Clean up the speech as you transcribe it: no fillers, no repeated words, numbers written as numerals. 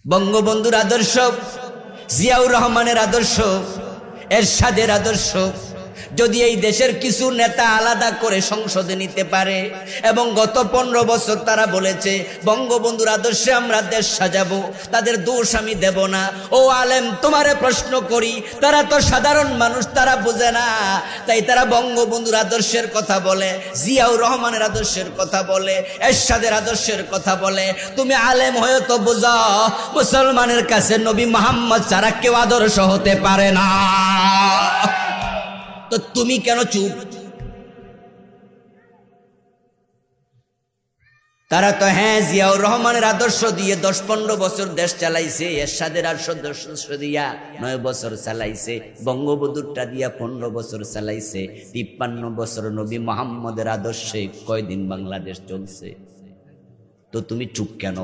বঙ্গবন্ধুর আদর্শ, জিয়াউর রহমানের আদর্শ, এরশাদের আদর্শ যদি এই দেশের কিছু নেতা আলাদা করে সংসদে নিতে পারে, এবং গত 15 বছর তারা বলেছে বঙ্গবন্ধুর আদর্শে আমরা দেশ সাজাবো, তাদের দোষ আমি দেব না। ও আলেম, তোমারে প্রশ্ন করি, তারা তো সাধারণ মানুষ, তারা বোঝে না, তাই তারা বঙ্গবন্ধুর আদর্শের কথা বলে, জিয়াউর রহমানের আদর্শের কথা বলে, এরশাদের আদর্শের কথা বলে। তুমি আলেম হয়ে তো বোঝাও মুসলমানের কাছে নবী মুহাম্মদ ছাড়া কেউ আদর্শ হতে পারে না। তো তুমি কেন চুপ? তারা তো হ্যাঁ জিয়াউর রহমানের আদর্শ দিয়ে 10-15 বছর দেশ চালাইছে, এরশাদের আদর্শ দিয়া 9 বছর চালাইছে, বঙ্গবন্ধুরটা দিয়া 15 বছর চালাইছে। 53 বছর নবী মুহাম্মদের আদর্শে কয়দিন বাংলাদেশ চলছে? তো তুমি চুপ কেন?